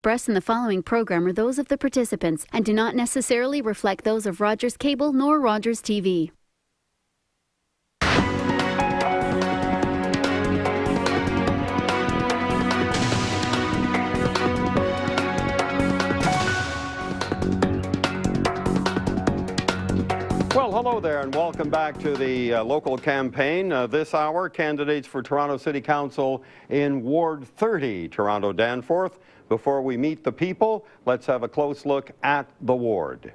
expressed in the following program are those of the participants and do not necessarily reflect those of Rogers Cable nor Rogers TV. Well, hello there and welcome back to the local campaign. This hour, candidates for Toronto City Council in Ward 30, Toronto Danforth. Before we meet the people, let's have a close look at the ward.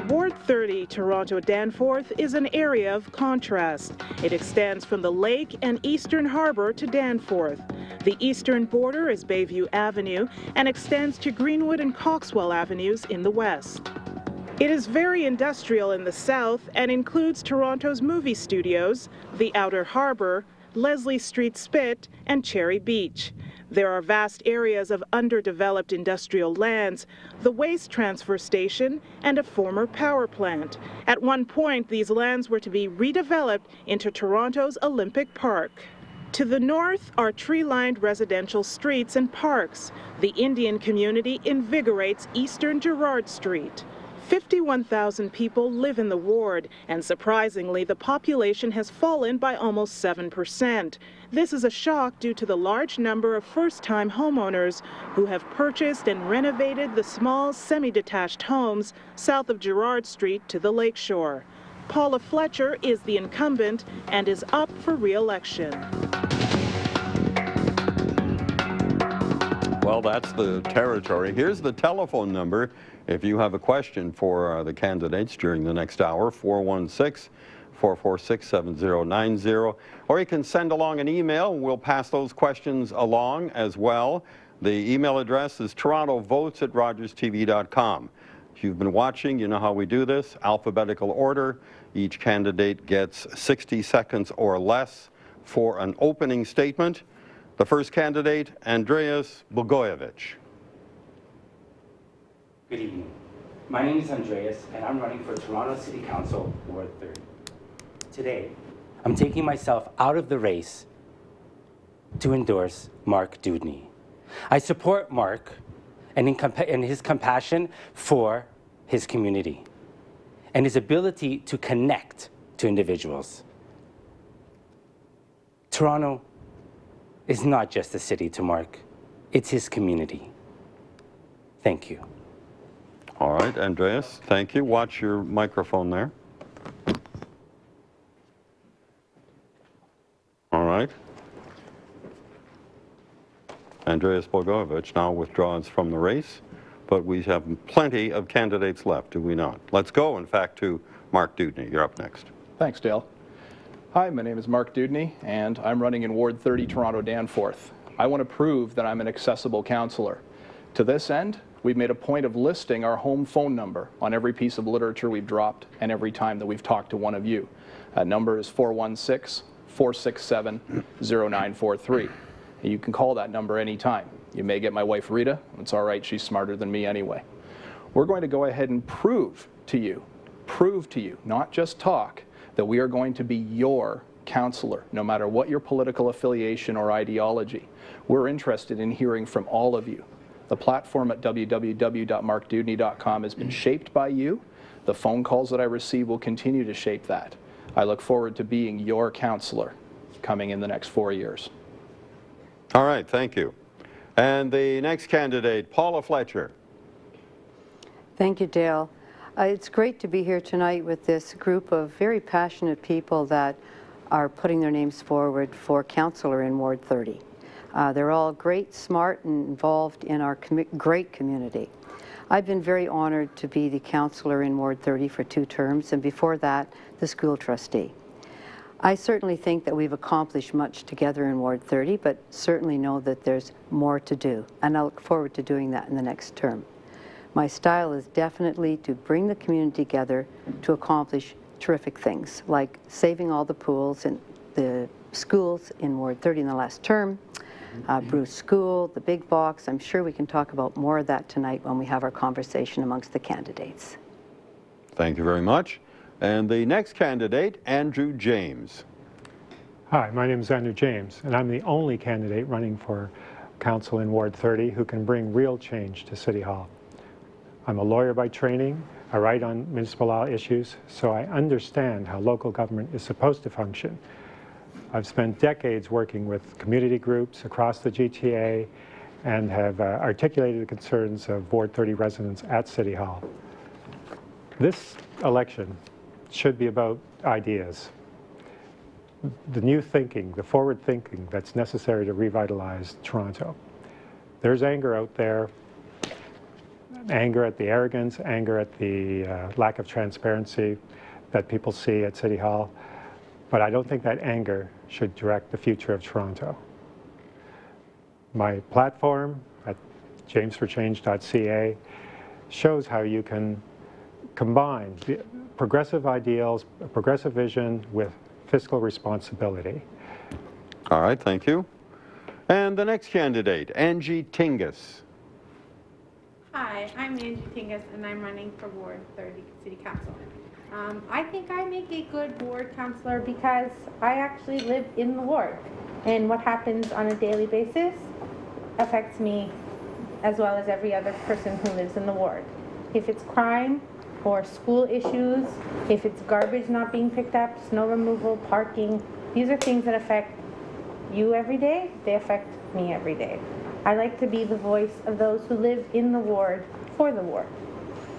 Ward 30, Toronto Danforth, is an area of contrast. It extends from the lake and Eastern Harbour to Danforth. The eastern border is Bayview Avenue and extends to Greenwood and Coxwell Avenues in the west. It is very industrial in the south and includes Toronto's movie studios, the Outer Harbour, Leslie Street Spit, and Cherry Beach. There are vast areas of underdeveloped industrial lands, the waste transfer station, and a former power plant. At one point, these lands were to be redeveloped into Toronto's Olympic Park. To the north are tree-lined residential streets and parks. The Indian community invigorates eastern Gerrard Street. 51,000 people live in the ward, and surprisingly, the population has fallen by almost 7%. This is a shock due to the large number of first-time homeowners who have purchased and renovated the small semi-detached homes south of Gerrard Street to the lakeshore. Paula Fletcher is the incumbent and is up for re-election. Well, that's the territory. Here's the telephone number if you have a question for the candidates during the next hour, 416-446-7090. Or you can send along an email, and we'll pass those questions along as well. The email address is torontovotes@rogerstv.com. If you've been watching, you know how we do this, alphabetical order. Each candidate gets 60 seconds or less for an opening statement. The first candidate, Andreas Blagojevich. Good evening. My name is Andreas, and I'm running for Toronto City Council, Ward 30. Today, I'm taking myself out of the race to endorse Mark Dewdney. I support Mark and his compassion for his community and his ability to connect to individuals. Toronto is not just a city to Mark, it's his community. Thank you. All right, Andreas, thank you. Watch your microphone there. All right. Andreas Blagojevich now withdraws from the race, but we have plenty of candidates left, do we not? Let's go, in fact, to Mark Dewdney. You're up next. Thanks, Dale. Hi, my name is Mark Dewdney, and I'm running in Ward 30, Toronto Danforth. I want to prove that I'm an accessible councillor. To this end, we've made a point of listing our home phone number on every piece of literature we've dropped and every time that we've talked to one of you. That number is 416-467-0943. And you can call that number anytime. You may get my wife Rita. It's all right, she's smarter than me anyway. We're going to go ahead and prove to you, not just talk, that we are going to be your councillor, no matter what your political affiliation or ideology. We're interested in hearing from all of you. The platform at www.markdewdney.com has been shaped by you. The phone calls that I receive will continue to shape that. I look forward to being your councillor coming in the next 4 years. All right, thank you. And the next candidate, Paula Fletcher. Thank you, Dale. It's great to be here tonight with this group of very passionate people that are putting their names forward for councillor in Ward 30. They're all great, smart, and involved in our great community. I've been very honored to be the councillor in Ward 30 for 2 terms, and before that, the school trustee. I certainly think that we've accomplished much together in Ward 30, but certainly know that there's more to do, and I look forward to doing that in the next term. My style is definitely to bring the community together to accomplish terrific things, like saving all the pools in the schools in Ward 30 in the last term, Bruce School, the big box. I'm sure we can talk about more of that tonight when we have our conversation amongst the candidates. Thank you very much. And the next candidate, Andrew James. Hi, my name is Andrew James, and I'm the only candidate running for council in Ward 30 who can bring real change to City Hall. I'm a lawyer by training. I write on municipal law issues, so I understand how local government is supposed to function. I've spent decades working with community groups across the GTA and have articulated the concerns of Ward 30 residents at City Hall. This election should be about ideas. The new thinking, the forward thinking that's necessary to revitalize Toronto. There's anger out there, anger at the arrogance, anger at the lack of transparency that people see at City Hall, but I don't think that anger should direct the future of Toronto. My platform at jamesforchange.ca shows how you can combine the progressive ideals, a progressive vision with fiscal responsibility. All right, thank you. And the next candidate, Angie Tingus. Hi, I'm Angie Tingus, and I'm running for Ward 30 City Council. I think I make a good ward councillor because I actually live in the ward, and what happens on a daily basis affects me as well as every other person who lives in the ward. If it's crime or school issues, if it's garbage not being picked up, snow removal, parking, these are things that affect you every day, they affect me every day. I like to be the voice of those who live in the ward for the ward.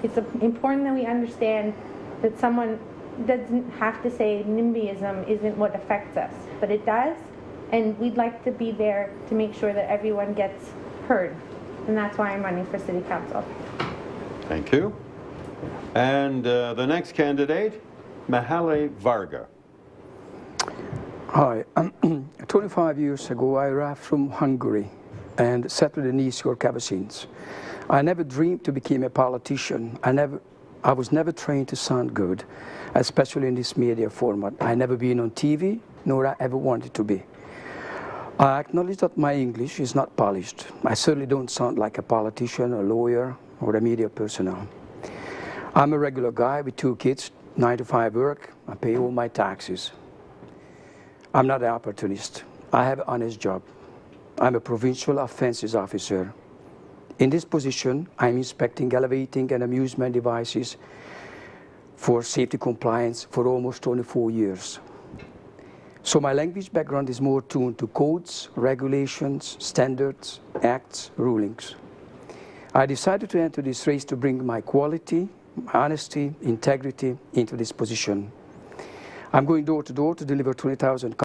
It's important that we understand that someone doesn't have to say NIMBYism isn't what affects us, but it does, and we'd like to be there to make sure that everyone gets heard, and that's why I'm running for City Council. Thank you. And the next candidate, Mihaly Varga. Hi. 25 years ago, I arrived from Hungary and settled in East York ever since. I never dreamed to become a politician. I was never trained to sound good, especially in this media format. I never been on TV, nor I ever wanted to be. I acknowledge that my English is not polished. I certainly don't sound like a politician, a lawyer, or a media personnel. I'm a regular guy with 2 kids, 9-to-5 work. I pay all my taxes. I'm not an opportunist. I have an honest job. I'm a provincial offences officer. In this position, I'm inspecting elevating and amusement devices for safety compliance for almost 24 years. So my language background is more tuned to codes, regulations, standards, acts, rulings. I decided to enter this race to bring my quality, my honesty, integrity into this position. I'm going door to door to deliver 20,000